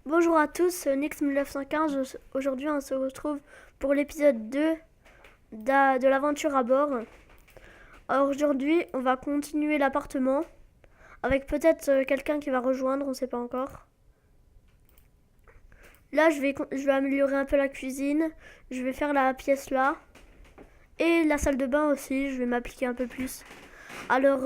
Bonjour à tous, c'est Onyx1915. Aujourd'hui, on se retrouve pour l'épisode 2 de l'aventure à bord. Alors aujourd'hui, on va continuer l'appartement avec peut-être quelqu'un qui va rejoindre, on ne sait pas encore. Là, je vais améliorer un peu la cuisine. Je vais faire la pièce là. Et la salle de bain aussi, je vais m'appliquer un peu plus. Alors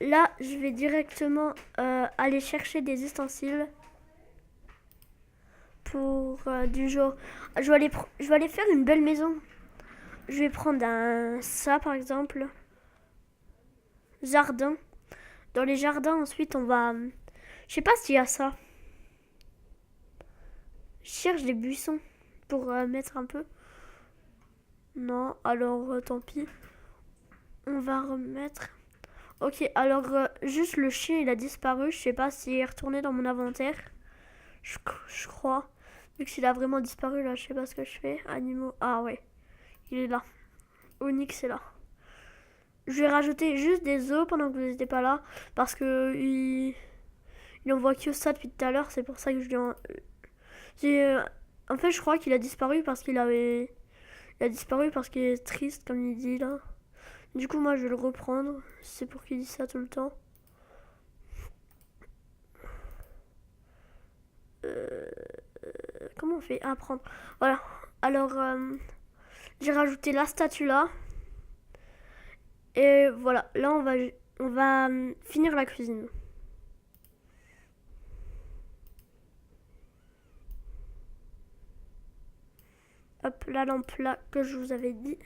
là, je vais directement aller chercher des ustensiles. Pour du genre, je vais aller faire une belle maison. Je vais prendre ça par exemple, jardin. Dans les jardins ensuite on va, je sais pas s'il y a ça. Je cherche des buissons pour mettre un peu. Non, alors tant pis. On va remettre. Ok, alors juste le chien il a disparu. Je sais pas s'il est retourné dans mon inventaire. Je crois. Vu qu'il a vraiment disparu là, je sais pas ce que je fais. Animaux. Ah ouais, il est là. Onyx est là. Je vais rajouter juste des œufs pendant que vous n'étiez pas là. Parce que il envoie que ça depuis tout à l'heure. C'est pour ça que je lui en... En fait, je crois qu'il a disparu parce qu'il avait... Il a disparu parce qu'il est triste, comme il dit là. Du coup, moi, je vais le reprendre. C'est pour qu'il dise ça tout le temps. Comment on fait? Ah, prendre. Voilà. Alors, j'ai rajouté la statue là. Et voilà. Là, on va finir la cuisine. Hop, la lampe là que je vous avais dit.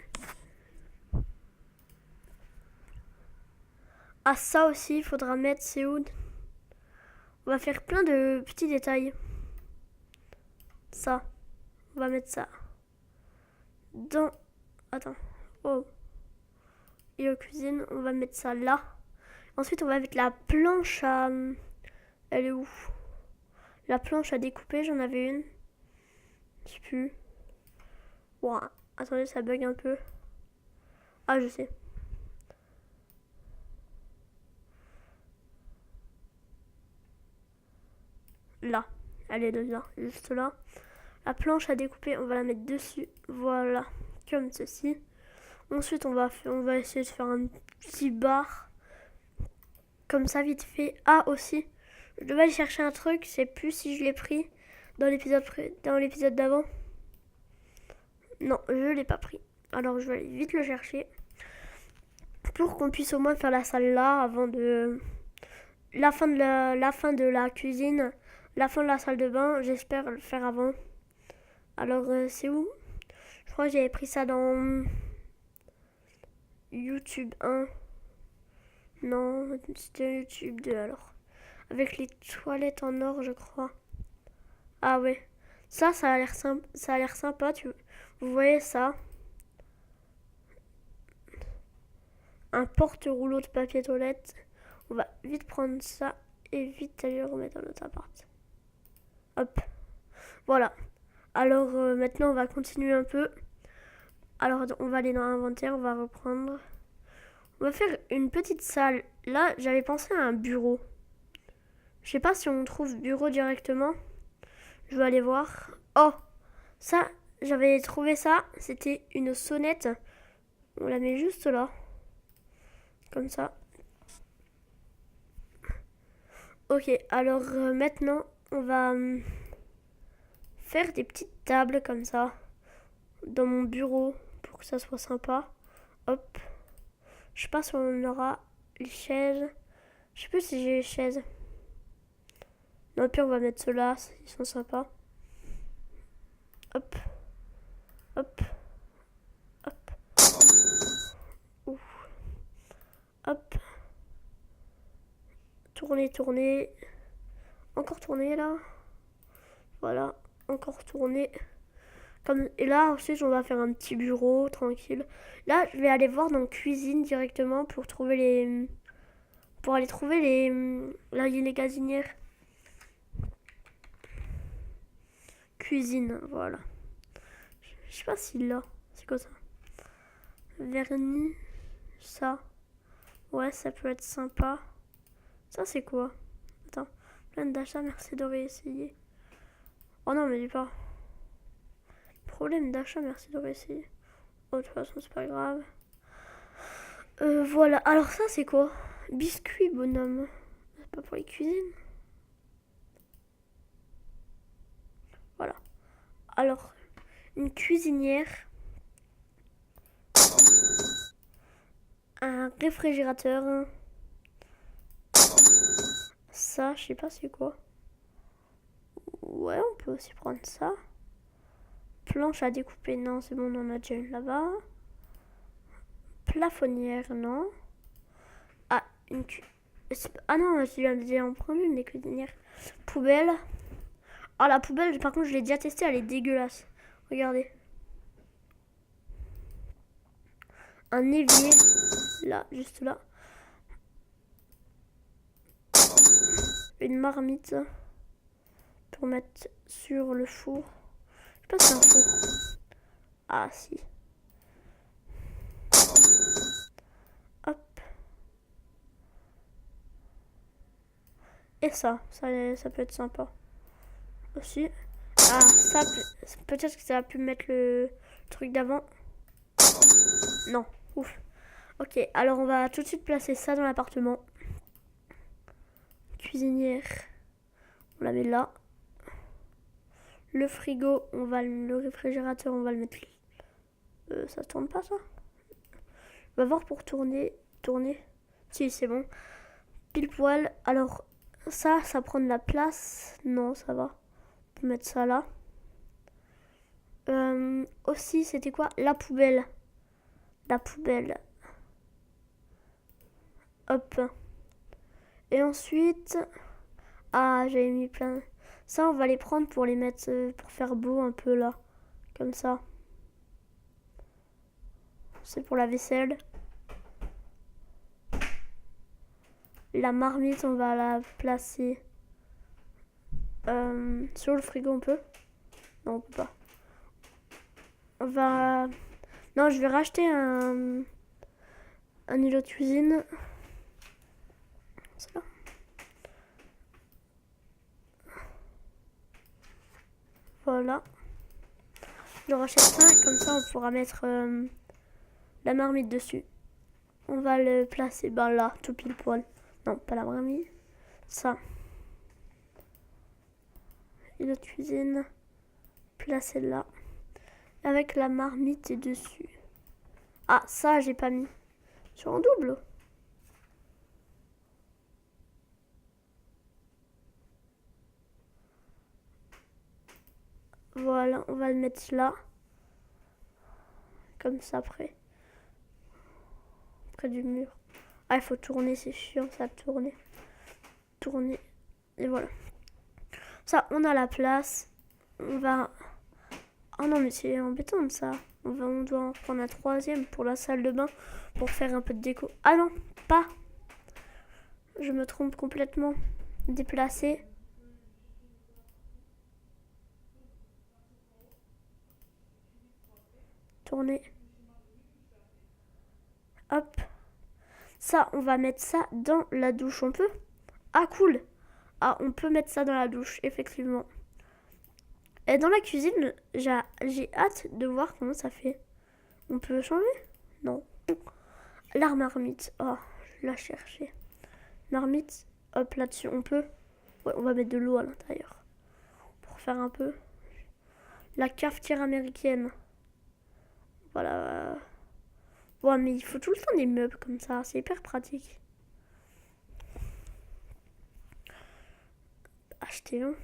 Ah, ça aussi, il faudra mettre, c'est où? On va faire plein de petits détails. Ça, on va mettre ça. Dans... Attends. Oh. Et aux cuisines, on va mettre ça là. Ensuite, on va mettre la planche à... Elle est où? La planche à découper, j'en avais une. Je sais plus. Ouah. Attendez, ça bug un peu. Ah, je sais. Là. Elle est là, juste là. La planche à découper, on va la mettre dessus. Voilà. Comme ceci. Ensuite, on va essayer de faire un petit bar. Comme ça, vite fait. Ah, aussi. Je devais aller chercher un truc. Je sais plus si je l'ai pris dans l'épisode d'avant. Non, je l'ai pas pris. Alors, je vais aller vite le chercher. Pour qu'on puisse au moins faire la salle là avant de... La fin de la cuisine. La fin de la salle de bain. J'espère le faire avant. Alors, c'est où? Je crois que j'avais pris ça dans... YouTube 1. Non, c'était YouTube 2 alors. Avec les toilettes en or, je crois. Ah ouais. Ça a l'air sympa. Ça a l'air sympa. Vous voyez ça? Un porte-rouleau de papier toilette. On va vite prendre ça et vite aller le remettre dans notre appart. Hop. Voilà. Alors maintenant, on va continuer un peu. Alors, on va aller dans l'inventaire. On va reprendre. On va faire une petite salle. Là, j'avais pensé à un bureau. Je sais pas si on trouve bureau directement. Je vais aller voir. Oh, ça, j'avais trouvé ça. C'était une sonnette. On la met juste là. Comme ça. Ok, alors maintenant, on va faire des petites tables comme ça. Dans mon bureau. Pour que ça soit sympa. Hop. Je sais pas si on aura les chaises. Je sais plus si j'ai les chaises. Non, puis on va mettre ceux-là. Ils sont sympas. Hop. Hop. Hop. Ouf. Hop. Tourner, tourner. Encore tourner là. Voilà. Encore tourner. Et là, ensuite, on va faire un petit bureau tranquille. Là, je vais aller voir dans cuisine directement pour trouver les... Pour aller trouver les gazinières. Cuisine, voilà. Je sais pas s'il l'a. C'est quoi ça? Vernis. Ça. Ouais, ça peut être sympa. Ça, c'est quoi? Attends. Plein d'achats, merci de réessayer. Oh non, mais dis pas. Problème d'achat, merci de réessayer. Oh, de toute façon, c'est pas grave. Voilà. Alors ça, c'est quoi? Biscuit, bonhomme. C'est pas pour les cuisines? Voilà. Alors, une cuisinière. Un réfrigérateur. Ça, je sais pas c'est quoi. Ouais, on peut aussi prendre ça. Planche à découper, non, c'est bon, on en a déjà une là-bas. Plafonnière, non. Ah, ah non, je viens déjà en prendre une, des cuisinières. Poubelle. Ah, la poubelle, par contre, je l'ai déjà testée, elle est dégueulasse. Regardez. Un évier. Là, juste là. Une marmite. Pour mettre sur le four. Je sais pas si c'est un four. Ah, si. Hop. Et ça peut être sympa. Aussi. Ah, ça, peut-être que ça a pu mettre le truc d'avant. Non, ouf. Ok, alors on va tout de suite placer ça dans l'appartement. Cuisinière, on la met là. Le frigo, le réfrigérateur, on va le mettre. Ça tourne pas ça? On va voir pour tourner. Si, c'est bon. Pile poil. Alors, ça prend de la place. Non, ça va. On peut mettre ça là. Aussi, c'était quoi? La poubelle. Hop. Et ensuite... Ah, j'avais mis plein... Ça, on va les prendre pour les mettre... pour faire beau un peu là. Comme ça. C'est pour la vaisselle. La marmite, on va la placer... sur le frigo, on peut? Non, on peut pas. On va... Non, je vais racheter un îlot de cuisine. C'est là. Voilà. Je rachète ça, comme ça on pourra mettre la marmite dessus. On va le placer là, tout pile poil. Non, pas la marmite. Ça. Îlot de cuisine. Placer là. Avec la marmite dessus. Ah, ça j'ai pas mis. Sur en double. Voilà, on va le mettre là. Comme ça près du mur. Ah, il faut tourner, c'est chiant ça, tourner. Et voilà. Ça, on a la place. On va... Oh non, mais c'est embêtant ça. On doit en prendre un troisième pour la salle de bain. Pour faire un peu de déco. Ah non, pas. Je me trompe complètement. Déplacer. Tourner. Hop. Ça, on va mettre ça dans la douche. On peut? Ah, cool. Ah, on peut mettre ça dans la douche, effectivement. Et dans la cuisine, j'ai hâte de voir comment ça fait. On peut changer? Non. La marmite. Oh, je l'ai cherché. Marmite. Hop, là-dessus, on peut? Ouais, on va mettre de l'eau à l'intérieur. Pour faire un peu. La cafetière américaine. Voilà. Ouais, mais il faut tout le temps des meubles comme ça. C'est hyper pratique. Acheter un.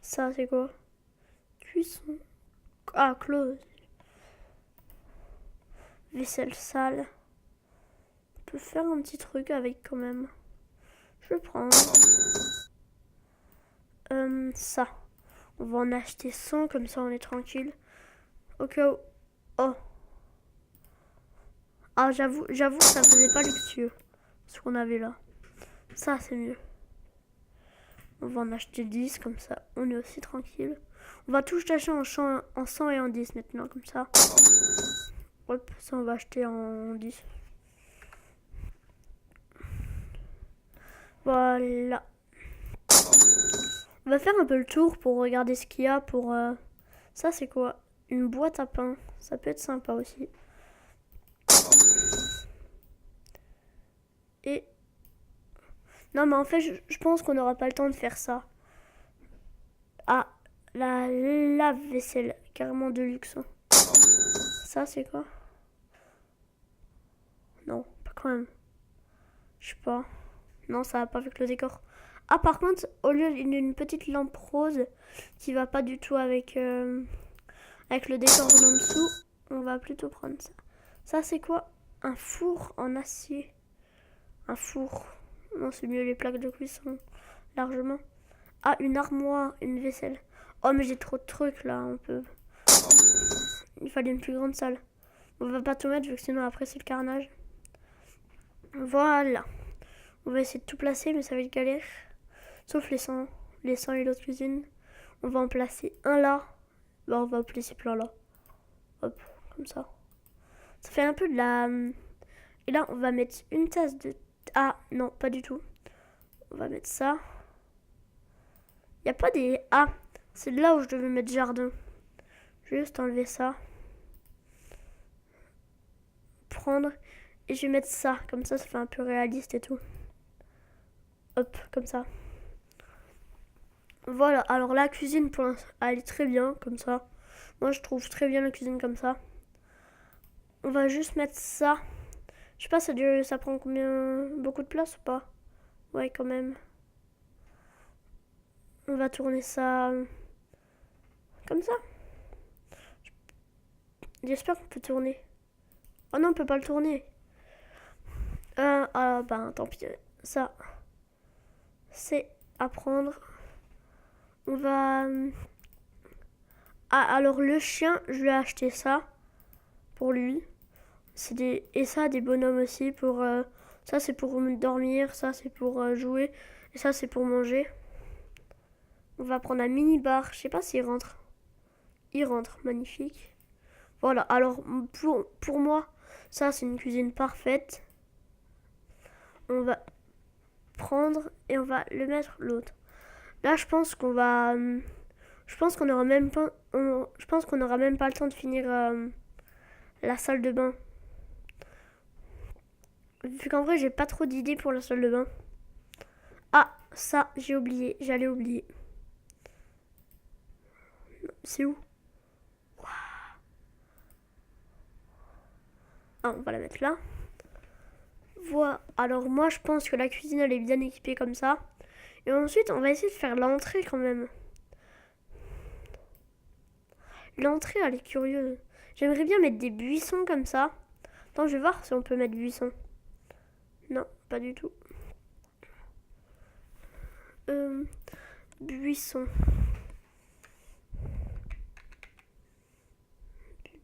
Ça, c'est quoi? Cuisson. Ah, close. Vaisselle sale. On peut faire un petit truc avec quand même. Je prends. Ça. On va en acheter 100, comme ça on est tranquille. Au cas où... Oh. Ah, j'avoue que ça faisait pas luxueux. Ce qu'on avait là. Ça, c'est mieux. On va en acheter 10, comme ça on est aussi tranquille. On va tout acheter en 100 et en 10 maintenant, comme ça. Hop, ça on va acheter en 10. Voilà. On va faire un peu le tour pour regarder ce qu'il y a pour... Ça, c'est quoi? Une boîte à pain. Ça peut être sympa aussi. Et... Non, mais en fait, je pense qu'on n'aura pas le temps de faire ça. Ah, la lave-vaisselle. Carrément de luxe. Hein. Ça, c'est quoi? Non, pas quand même. Je sais pas. Non, ça va pas avec le décor. Ah, par contre, au lieu d'une petite lampe rose qui va pas du tout avec le décor en dessous, on va plutôt prendre ça. Ça, c'est quoi? Un four en acier. Un four. Non, c'est mieux les plaques de cuisson. Largement. Ah, une armoire, une vaisselle. Oh, mais j'ai trop de trucs là, on peut. Il fallait une plus grande salle. On va pas tout mettre vu que sinon après c'est le carnage. Voilà. On va essayer de tout placer, mais ça va être galère. Sauf les sangs et l'autre cuisine. On va en placer un là. Bah, on va en placer plein là. Hop, comme ça. Ça fait un peu de la... Et là, on va mettre une tasse de... Ah, non, pas du tout. On va mettre ça. Il n'y a pas des... Ah, c'est là où je devais mettre jardin. Je vais juste enlever ça. Prendre. Et je vais mettre ça. Comme ça fait un peu réaliste et tout. Hop, comme ça. Voilà, alors la cuisine, pour l'instant, elle est très bien, comme ça. Moi, je trouve très bien la cuisine comme ça. On va juste mettre ça. Je sais pas, ça prend combien... Beaucoup de place ou pas? Ouais, quand même. On va tourner ça... Comme ça. J'espère qu'on peut tourner. Oh non, on peut pas le tourner. Ah, ben, tant pis. Ça, c'est à prendre. On va... Ah, alors le chien, je lui ai acheté ça. Pour lui. Et ça, des bonhommes aussi. Pour ça, c'est pour dormir. Ça, c'est pour jouer. Et ça, c'est pour manger. On va prendre un mini bar. Je sais pas s'il rentre. Il rentre, magnifique. Voilà, alors pour moi, ça, c'est une cuisine parfaite. On va prendre et on va le mettre l'autre. Là, je pense qu'on va... Je pense qu'on aura même pas... Je pense qu'on aura même pas le temps de finir la salle de bain. Vu qu'en vrai, j'ai pas trop d'idées pour la salle de bain. Ah, ça, j'ai oublié. J'allais oublier. C'est où? Ah, on va la mettre là. Voilà. Alors moi, je pense que la cuisine, elle est bien équipée comme ça. Et ensuite, on va essayer de faire l'entrée quand même. L'entrée, elle est curieuse. J'aimerais bien mettre des buissons comme ça. Attends, je vais voir si on peut mettre buissons. Non, pas du tout. Buisson.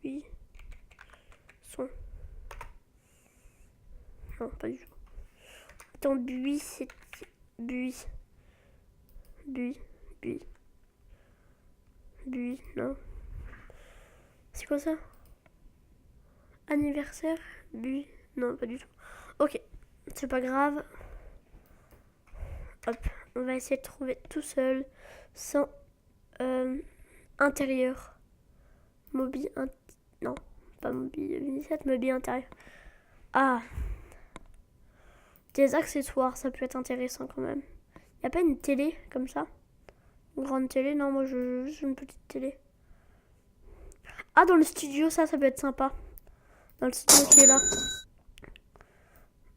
Buisson. Non, pas du tout. Attends, buis, c'est... Buis. Buis. Non. C'est quoi ça? Anniversaire. Buis. Non, pas du tout. Ok, c'est pas grave. Hop, on va essayer de trouver tout seul, sans intérieur. Non, pas mobile intérieur. Ah, des accessoires, ça peut être intéressant quand même. Y a pas une télé comme ça? Une grande télé? Non, moi je veux juste une petite télé. Ah, dans le studio, ça peut être sympa. Dans le studio qui est là.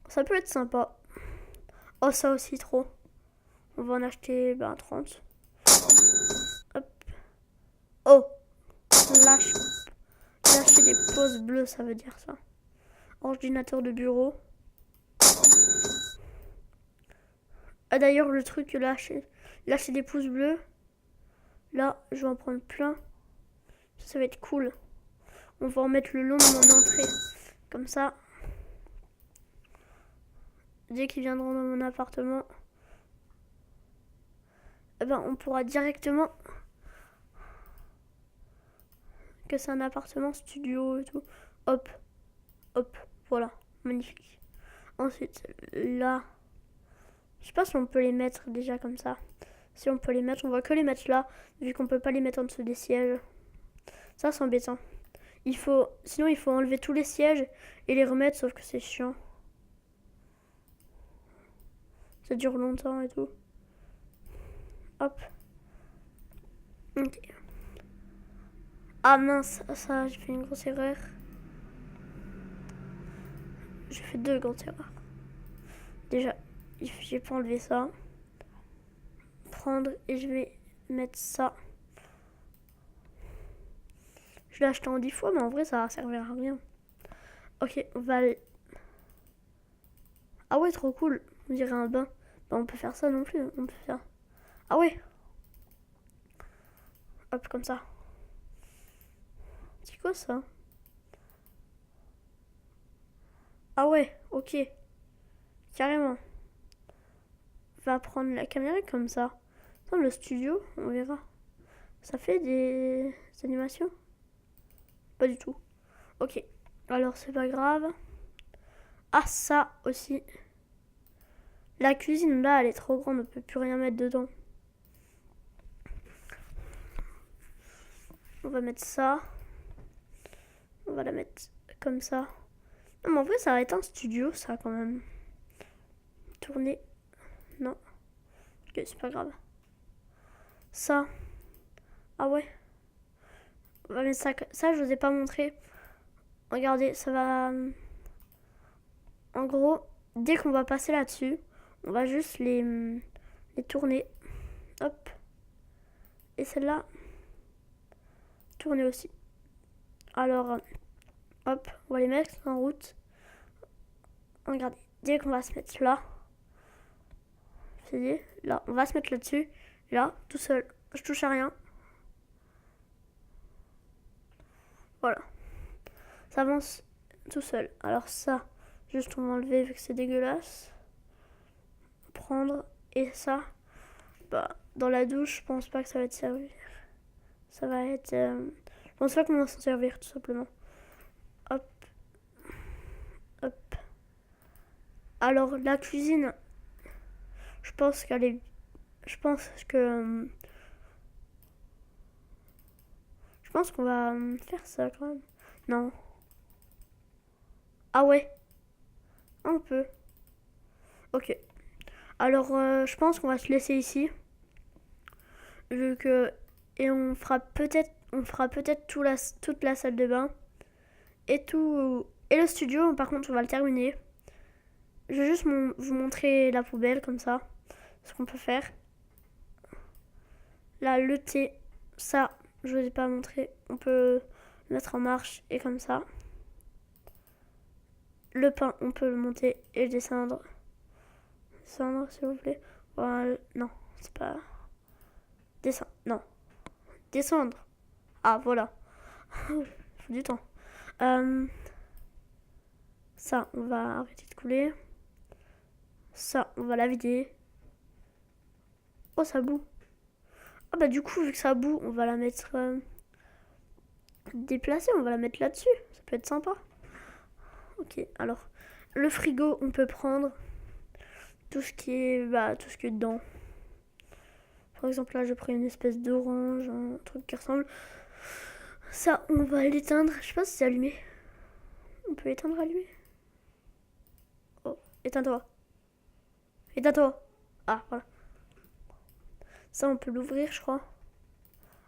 Ça peut être sympa. Oh, ça aussi, trop. On va en acheter 30. Hop. Oh. Lâche. Lâcher des pauses bleues, ça veut dire ça. Ordinateur de bureau. Ah, d'ailleurs, le truc, lâcher des pouces bleus. Là, je vais en prendre plein. Ça va être cool. On va en mettre le long de mon entrée. Comme ça. Dès qu'ils viendront dans mon appartement, on pourra directement... Que c'est un appartement studio et tout. Hop. Hop. Voilà. Magnifique. Ensuite, là... Je sais pas si on peut les mettre déjà comme ça. Si on peut les mettre, on va que les mettre là, vu qu'on peut pas les mettre en dessous des sièges. Ça, c'est embêtant. Sinon, il faut enlever tous les sièges et les remettre, sauf que c'est chiant. Ça dure longtemps et tout. Hop. Ok. Ah mince, ça, j'ai fait une grosse erreur. J'ai fait 2 grosses erreurs. Déjà, j'ai pas enlevé ça. Prendre et je vais mettre ça. Je l'ai acheté en 10 fois, mais en vrai, ça va servir à rien. Ok, on va aller... Ah ouais, trop cool. On dirait un bain. Bah, on peut faire ça non plus. On peut faire... Ah ouais. Hop, comme ça. C'est quoi ça? Ah ouais, ok. Carrément. On va prendre la caméra comme ça. Dans le studio, on verra. Ça fait des animations? Pas du tout. Ok. Alors, c'est pas grave. Ah, ça aussi. La cuisine, là, elle est trop grande. On peut plus rien mettre dedans. On va mettre ça. On va la mettre comme ça. Non, mais en vrai, ça va être un studio, ça, quand même. Tourner. Non. Ok, c'est pas grave. Ça. Ah ouais. On va mettre ça. Ça, je vous ai pas montré. Regardez, ça va... En gros, dès qu'on va passer là-dessus, on va juste les tourner. Hop. Et celle-là, tourner aussi. Alors, hop, on va les mettre en route. Regardez, dès qu'on va se mettre là, c'est dit, là, on va se mettre là-dessus. Là, tout seul. Je touche à rien. Voilà. Ça avance tout seul. Alors ça, juste on va enlever vu que c'est dégueulasse. Prendre. Et ça, bah, dans la douche, je pense pas que ça va te servir. Ça va être... Je pense pas qu'on va s'en servir, tout simplement. Hop. Hop. Alors, la cuisine, je pense qu'elle est... Je pense que... Je pense qu'on va faire ça, quand même. Non. Ah ouais. Un peu. Ok. Alors, je pense qu'on va se laisser ici. Vu que... Et on fera peut-être toute la salle de bain. Et tout... Et le studio, par contre, on va le terminer. Je vais juste vous montrer la poubelle, comme ça. Ce qu'on peut faire. Là, le thé. Ça, je ne vous ai pas montré. On peut le mettre en marche et comme ça. Le pain, on peut le monter et le descendre. Descendre, s'il vous plaît. Voilà. Non, c'est pas... Descendre. Non. Descendre. Ah, voilà. Il faut du temps. Ça, on va arrêter de couler. Ça, on va la vider. Oh, ça boue. Ah bah du coup, vu que ça boue, on va la mettre... déplacée, on va la mettre là-dessus. Ça peut être sympa. Ok, alors... Le frigo, on peut prendre tout ce qui est dedans. Par exemple, là, j'ai pris une espèce d'orange, un truc qui ressemble. Ça, on va l'éteindre. Je sais pas si c'est allumé. On peut éteindre, allumer. Oh, éteins-toi. Éteins-toi. Ah, voilà. Ça, on peut l'ouvrir, je crois.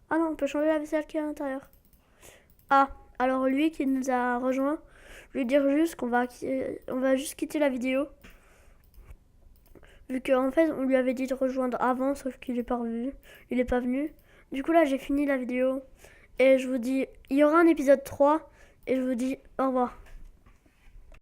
Ah non, on peut changer la vaisselle qui est à l'intérieur. Ah, alors lui qui nous a rejoint, je vais dire juste qu'on va juste quitter la vidéo. Vu qu'en fait, on lui avait dit de rejoindre avant, sauf qu'il est pas revenu. Il est pas venu. Du coup, là, j'ai fini la vidéo. Et je vous dis, il y aura un épisode 3. Et je vous dis au revoir.